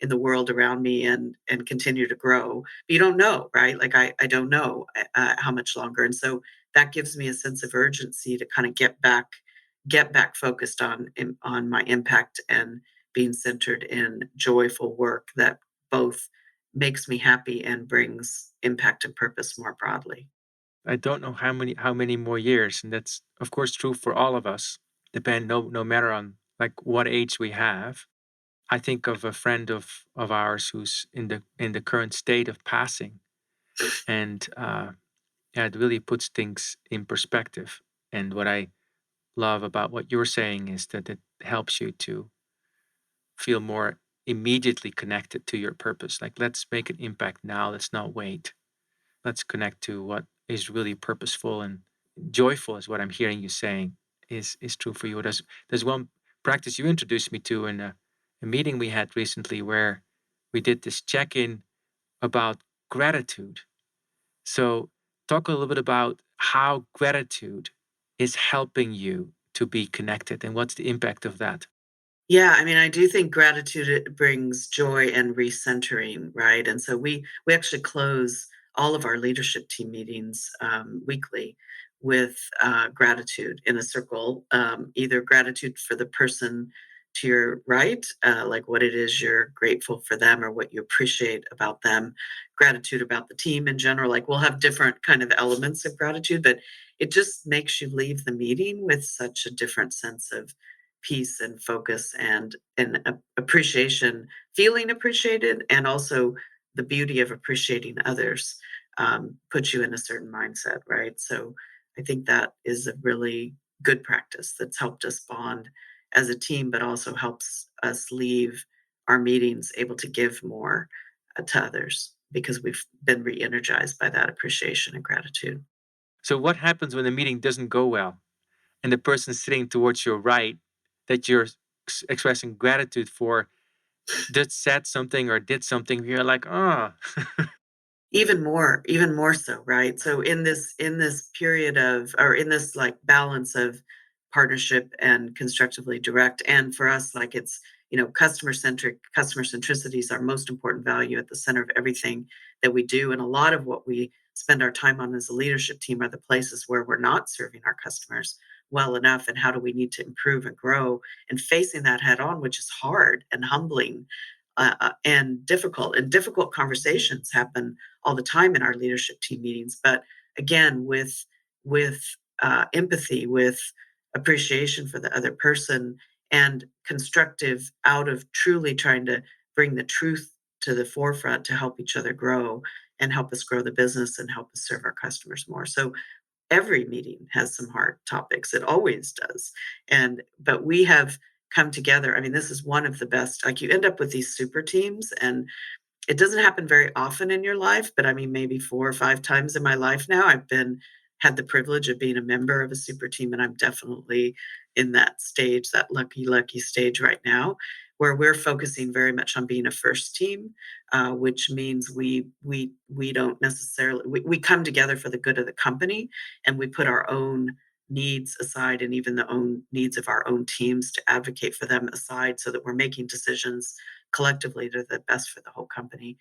the world around me, and continue to grow. But you don't know, right? Like I don't know how much longer. And so that gives me a sense of urgency to kind of get back focused on my impact and being centered in joyful work that both makes me happy and brings impact and purpose more broadly. I don't know how many more years, and that's of course true for all of us. No matter on like what age we have. I think of a friend of ours who's in the current state of passing, and yeah, it really puts things in perspective. And what I love about what you're saying is that it helps you to feel more immediately connected to your purpose. Like, let's make an impact now. Let's not wait. Let's connect to what is really purposeful and joyful, is what I'm hearing you saying is true for you. There's one practice you introduced me to in a meeting we had recently where we did this check-in about gratitude. So talk a little bit about how gratitude is helping you to be connected and what's the impact of that. Yeah, I mean, I do think gratitude brings joy and recentering, right? And so we actually close all of our leadership team meetings weekly with gratitude in a circle. Either gratitude for the person to your right, like what it is you're grateful for them or what you appreciate about them. Gratitude about the team in general. Like we'll have different kind of elements of gratitude, but it just makes you leave the meeting with such a different sense of peace and focus and appreciation, feeling appreciated, and also the beauty of appreciating others puts you in a certain mindset, right? So I think that is a really good practice that's helped us bond as a team, but also helps us leave our meetings able to give more to others because we've been re-energized by that appreciation and gratitude. So what happens when the meeting doesn't go well and the person sitting towards your right that you're expressing gratitude for did said something or did something, you're like, oh. Even more so, right? So in this period of or in this like balance of partnership and constructively direct, and for us, like it's, customer centricity is our most important value at the center of everything that we do. And a lot of what we spend our time on as a leadership team are the places where we're not serving our customers well enough, and how do we need to improve and grow, and facing that head on, which is hard and humbling and difficult. And difficult conversations happen all the time in our leadership team meetings. But again, with empathy, with appreciation for the other person, and constructive out of truly trying to bring the truth to the forefront to help each other grow and help us grow the business and help us serve our customers more. So every meeting has some hard topics. It always does. But we have come together. I mean, this is one of the best. Like you end up with these super teams, and it doesn't happen very often in your life, but I mean, maybe 4 or 5 times in my life now, I've been had the privilege of being a member of a super team, and I'm definitely in that stage, that lucky stage right now, where we're focusing very much on being a first team, which means we don't necessarily we come together for the good of the company, and we put our own needs aside and even the own needs of our own teams to advocate for them aside so that we're making decisions collectively to the best for the whole company.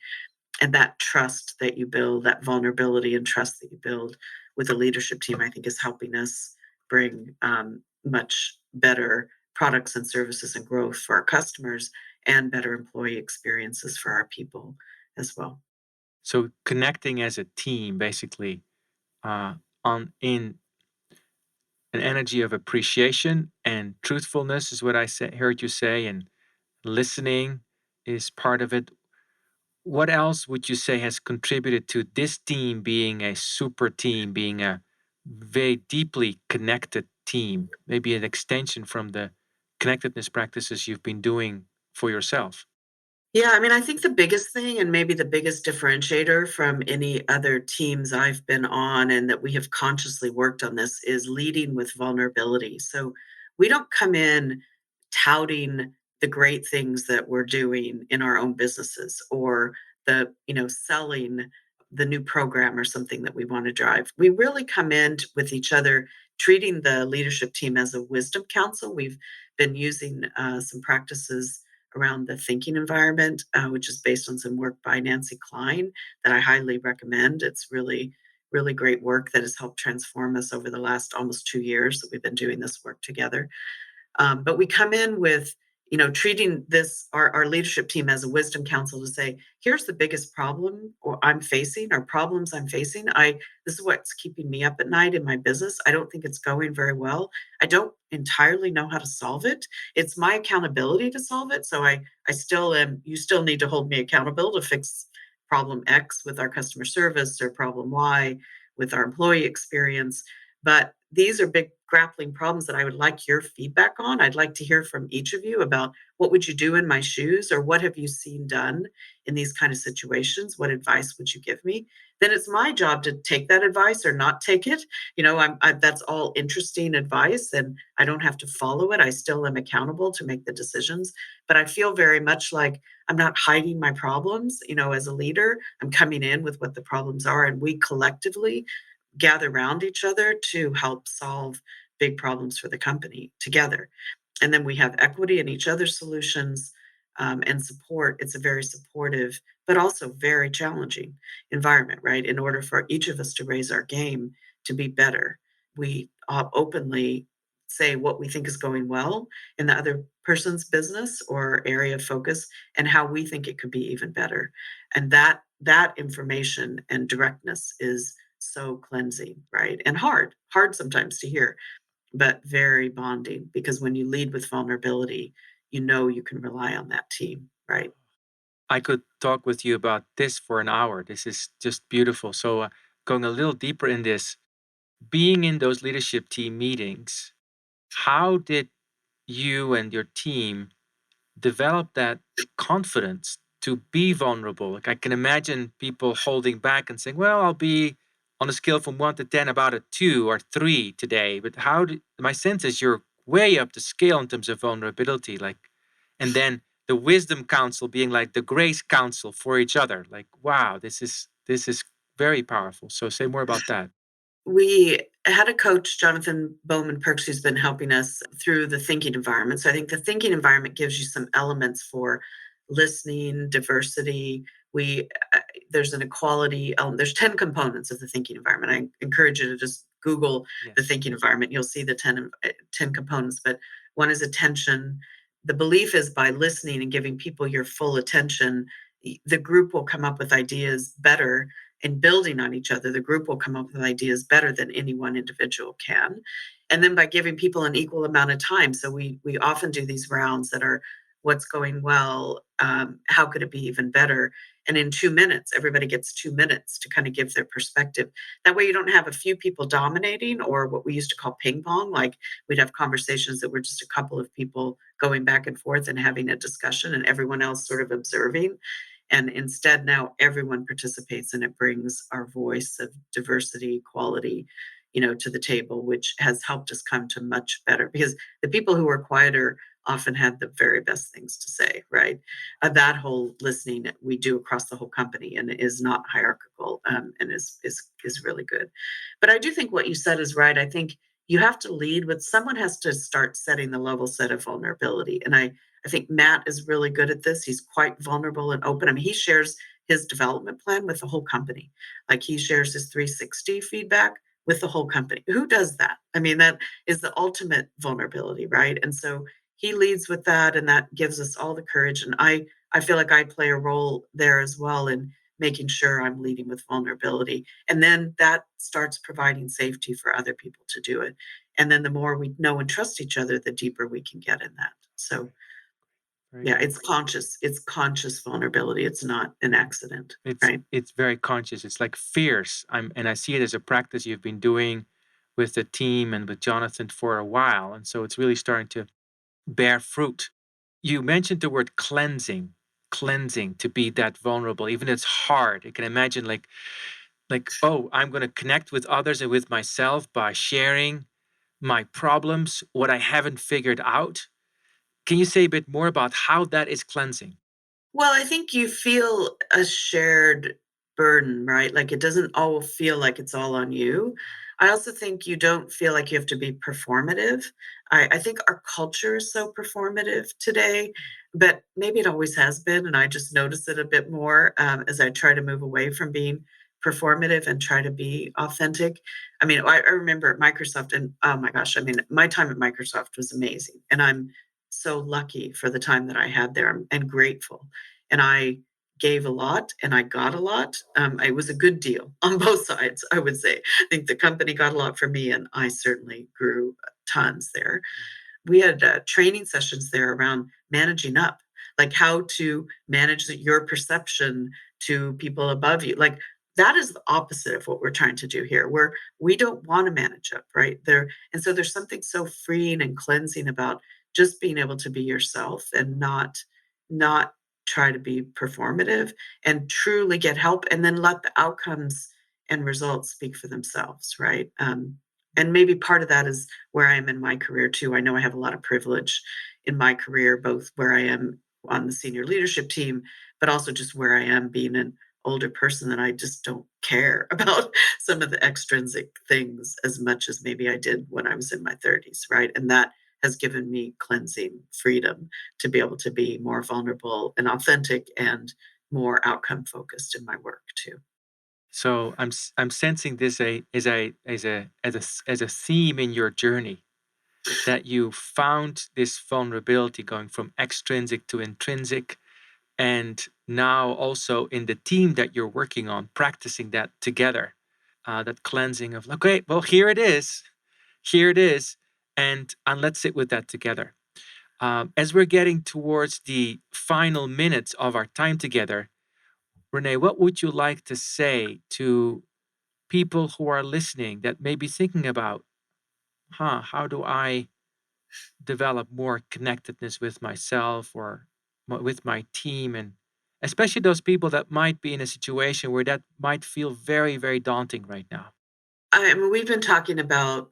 And that trust that you build, that vulnerability and trust that you build with a leadership team, I think is helping us bring much better products and services and growth for our customers and better employee experiences for our people as well. So connecting as a team, basically, on in an energy of appreciation and truthfulness is what heard you say, and listening is part of it. What else would you say has contributed to this team being a super team, being a very deeply connected team, maybe an extension from the connectedness practices you've been doing for yourself? Yeah, I mean, I think the biggest thing and maybe the biggest differentiator from any other teams I've been on and that we have consciously worked on this is leading with vulnerability. So we don't come in touting the great things that we're doing in our own businesses or selling the new program or something that we want to drive. We really come in with each other, treating the leadership team as a wisdom council. We've been using some practices around the thinking environment, which is based on some work by Nancy Klein that I highly recommend. It's really, really great work that has helped transform us over the last almost 2 years that we've been doing this work together. But we come in with, treating our leadership team as a wisdom council to say, here's the biggest problem I'm facing, or problems I'm facing. This is what's keeping me up at night in my business. I don't think it's going very well. I don't entirely know how to solve it. It's my accountability to solve it. So I still am, you still need to hold me accountable to fix problem X with our customer service, or problem Y with our employee experience. But these are big grappling problems that I would like your feedback on. I'd like to hear from each of you about what would you do in my shoes, or what have you seen done in these kind of situations? What advice would you give me? Then it's my job to take that advice or not take it. That's all interesting advice, and I don't have to follow it. I still am accountable to make the decisions, but I feel very much like I'm not hiding my problems. As a leader, I'm coming in with what the problems are, and we collectively gather around each other to help solve big problems for the company together. And then we have equity in each other's solutions, and support. It's a very supportive, but also very challenging environment, right? In order for each of us to raise our game to be better, we openly say what we think is going well in the other person's business or area of focus, and how we think it could be even better. And that information and directness is so cleansing, right? And hard sometimes to hear, but very bonding, because when you lead with vulnerability, you can rely on that team, right? I could talk with you about this for an hour. This is just beautiful. So, going a little deeper in this, being in those leadership team meetings, how did you and your team develop that confidence to be vulnerable? Like, I can imagine people holding back and saying, well, I'll be on a scale from 1 to 10 about a 2 or 3 today. But my sense is you're way up the scale in terms of vulnerability. Like, and then the wisdom council being like the grace council for each other. Like, wow, this is very powerful. So say more about that. We had a coach, Jonathan Bowman Perks, who's been helping us through the thinking environment. So I think the thinking environment gives you some elements for listening, diversity. There's an equality. There's 10 components of the thinking environment. I encourage you to just Google Yes. the thinking environment. You'll see the 10 components. But one is attention. The belief is by listening and giving people your full attention, the group will come up with ideas better, and building on each other. The group will come up with ideas better than any one individual can. And then by giving people an equal amount of time. So we often do these rounds that are, what's going well, how could it be even better? And in 2 minutes, everybody gets 2 minutes to kind of give their perspective. That way you don't have a few people dominating, or what we used to call ping pong. Like, we'd have conversations that were just a couple of people going back and forth and having a discussion, and everyone else sort of observing. And instead, now everyone participates, and it brings our voice of diversity, equality, to the table, which has helped us come to much better, because the people who are quieter often have the very best things to say, right? That whole listening we do across the whole company, and is not hierarchical, and is really good. But I do think what you said is right. I think you have to lead with, someone has to start setting the level set of vulnerability. And I think Matt is really good at this. He's quite vulnerable and open. I mean, he shares his development plan with the whole company. Like, he shares his 360 feedback with the whole company. Who does that? I mean, that is the ultimate vulnerability, right? And so he leads with that, and that gives us all the courage. And I feel like I play a role there as well in making sure I'm leading with vulnerability. And then that starts providing safety for other people to do it. And then the more we know and trust each other, the deeper we can get in that. So Very yeah, good. it's conscious vulnerability. It's not an accident, It's right? it's very conscious. It's like fierce. And I see it as a practice you've been doing with the team and with Jonathan for a while. And so it's really starting to bear fruit. You mentioned the word cleansing to be that vulnerable. Even it's hard. I can imagine like, oh, I'm going to connect with others and with myself by sharing my problems, what I haven't figured out. Can you say a bit more about how that is cleansing? Well, I think you feel a shared burden, right? Like, it doesn't all feel like it's all on you. I also think you don't feel like you have to be performative. I think our culture is so performative today, but maybe it always has been. And I just notice it a bit more, as I try to move away from being performative and try to be authentic. I mean, I remember at Microsoft, and oh my gosh, I mean, my time at Microsoft was amazing. And I'm so lucky for the time that I had there and grateful. And I gave a lot and I got a lot. It was a good deal on both sides, I would say. I think the company got a lot from me, and I certainly grew tons there. We had training sessions there around managing up, like how to manage your perception to people above you. Like that is the opposite of what we're trying to do here, where we don't want to manage up, right? There, and so there's something so freeing and cleansing about just being able to be yourself and not try to be performative and truly get help, and then let the outcomes and results speak for themselves, right? And maybe part of that is where I am in my career too. I know I have a lot of privilege in my career, both where I am on the senior leadership team, but also just where I am being an older person, that I just don't care about some of the extrinsic things as much as maybe I did when I was in my 30s, right? And that has given me cleansing freedom to be able to be more vulnerable and authentic and more outcome focused in my work too. So I'm sensing this as a theme in your journey, that you found this vulnerability going from extrinsic to intrinsic, and now also in the team that you're working on, practicing that together, that cleansing of, okay, well, here it is, and let's sit with that together. As we're getting towards the final minutes of our time together, Rene, what would you like to say to people who are listening that may be thinking about, how do I develop more connectedness with myself or with my team? And especially those people that might be in a situation where that might feel very, very daunting right now. I mean, we've been talking about,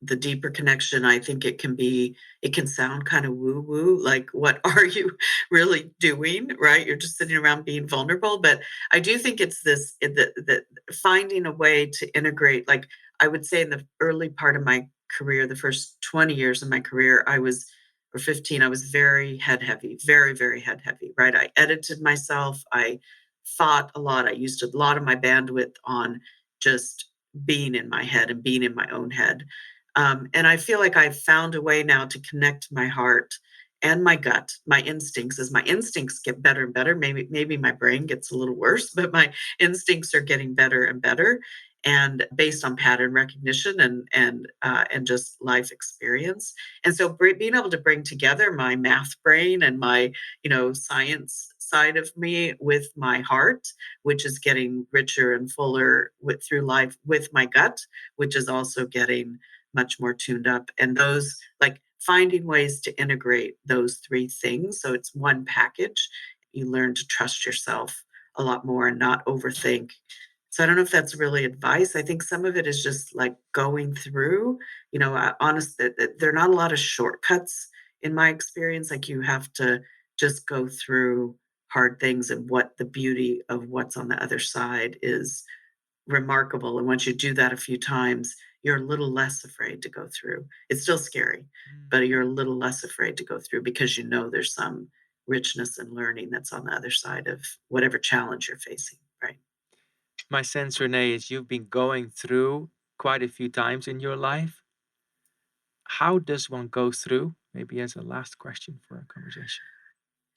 the deeper connection. I think it can sound kind of woo woo, like what are you really doing, right? You're just sitting around being vulnerable. But I do think it's the finding a way to integrate. Like I would say in the early part of my career, the first 20 years of my career, or 15, I was very head heavy, very, very head heavy, right? I edited myself. I thought a lot. I used a lot of my bandwidth on just being in my head and being in my own head. And I feel like I've found a way now to connect my heart and my gut, my instincts. As my instincts get better and better, maybe my brain gets a little worse, but my instincts are getting better and better, and based on pattern recognition and just life experience. And so being able to bring together my math brain and my science side of me with my heart, which is getting richer and fuller through life, with my gut, which is also getting much more tuned up. And those, like finding ways to integrate those three things. So it's one package. You learn to trust yourself a lot more and not overthink. So I don't know if that's really advice. I think some of it is just like going through, honest, that there are not a lot of shortcuts in my experience. Like you have to just go through hard things, and what the beauty of what's on the other side is remarkable. And once you do that a few times, you're a little less afraid to go through. It's still scary, but you're a little less afraid to go through because there's some richness and learning that's on the other side of whatever challenge you're facing, right? My sense, Renee, is you've been going through quite a few times in your life. How does one go through? Maybe as a last question for our conversation.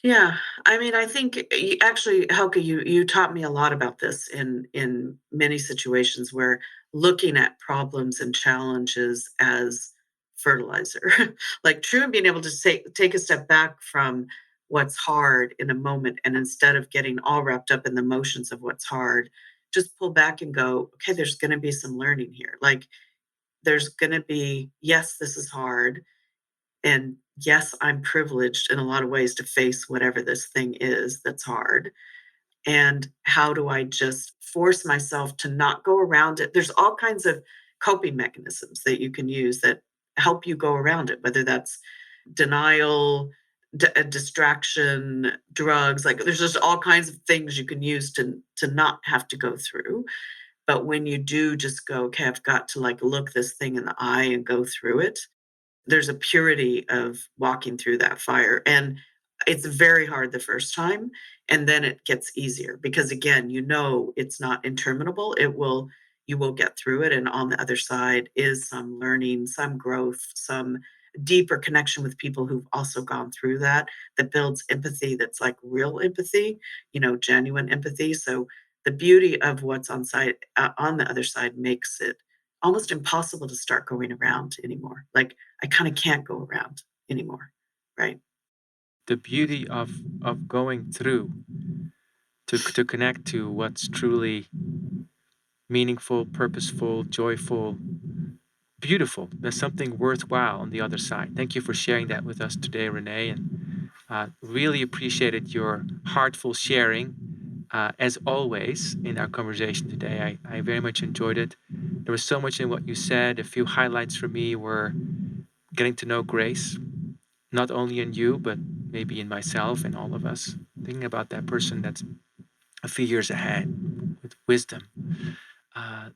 Yeah, I mean, I think actually, Helga, you taught me a lot about this in many situations, where looking at problems and challenges as fertilizer, like true, and being able to take a step back from what's hard in a moment, and instead of getting all wrapped up in the motions of what's hard, just pull back and go, okay, there's going to be some learning here. Like there's going to be, yes, this is hard, and yes, I'm privileged in a lot of ways to face whatever this thing is that's hard. And how do I just force myself to not go around it? There's all kinds of coping mechanisms that you can use that help you go around it, whether that's denial, distraction, drugs. Like there's just all kinds of things you can use to not have to go through. But when you do just go, okay, I've got to like look this thing in the eye and go through it, there's a purity of walking through that fire. And It's very hard the first time, and then it gets easier because, again, it's not interminable. You will get through it, and on the other side is some learning, some growth, some deeper connection with people who've also gone through that builds empathy, that's like real empathy, genuine empathy. So the beauty of what's on the other side makes it almost impossible to start going around anymore. Like, I kind of can't go around anymore, right? The beauty of going through to connect to what's truly meaningful, purposeful, joyful, beautiful. There's something worthwhile on the other side. Thank you for sharing that with us today, Rene, and really appreciated your heartful sharing. As always in our conversation today, I very much enjoyed it. There was so much in what you said. A few highlights for me were getting to know grace, not only in you, but maybe in myself and all of us. Thinking about that person that's a few years ahead with wisdom.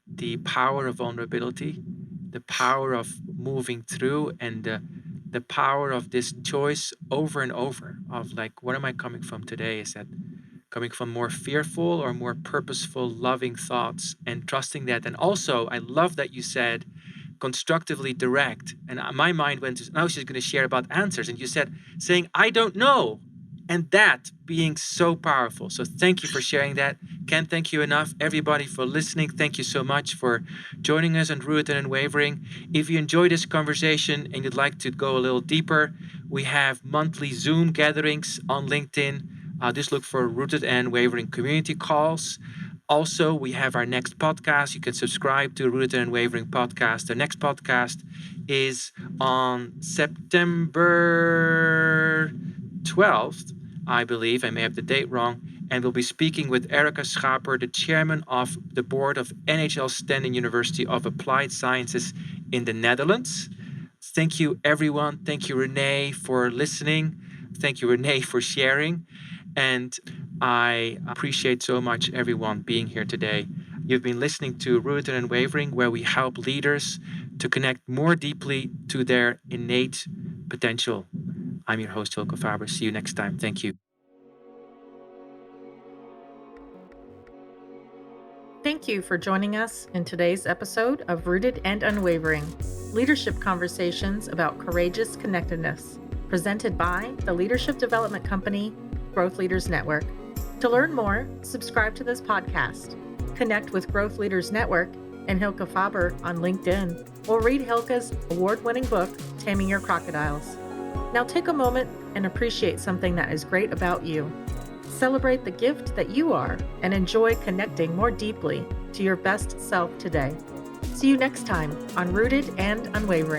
The power of vulnerability, the power of moving through, and the power of this choice over and over of like, what am I coming from today? Is that coming from more fearful or more purposeful, loving thoughts, and trusting that? And also, I love that you said constructively direct. And my mind went to, now she's going to share about answers. And you said, saying, I don't know. And that being so powerful. So thank you for sharing that. Can't thank you enough. Everybody for listening. Thank you so much for joining us on Rooted and Unwavering. If you enjoyed this conversation and you'd like to go a little deeper, we have monthly Zoom gatherings on LinkedIn. Just look for Rooted and Unwavering community calls. Also, we have our next podcast. You can subscribe to Rooted and Unwavering podcast. The next podcast is on September 12th, I believe. I may have the date wrong. And we'll be speaking with Erica Schaper, the chairman of the board of NHL Stenning University of Applied Sciences in the Netherlands. Thank you, everyone. Thank you, Rene, for listening. Thank you, Rene, for sharing. And I appreciate so much everyone being here today. You've been listening to Rooted and Unwavering, where we help leaders to connect more deeply to their innate potential. I'm your host, Hilke Faber. See you next time. Thank you. Thank you for joining us in today's episode of Rooted and Unwavering, leadership conversations about courageous connectedness, presented by the leadership development company, Growth Leaders Network. To learn more, subscribe to this podcast, connect with Growth Leaders Network and Hilke Faber on LinkedIn, or read Hilke's award-winning book, Taming Your Crocodiles. Now take a moment and appreciate something that is great about you. Celebrate the gift that you are and enjoy connecting more deeply to your best self today. See you next time on Rooted and Unwavering.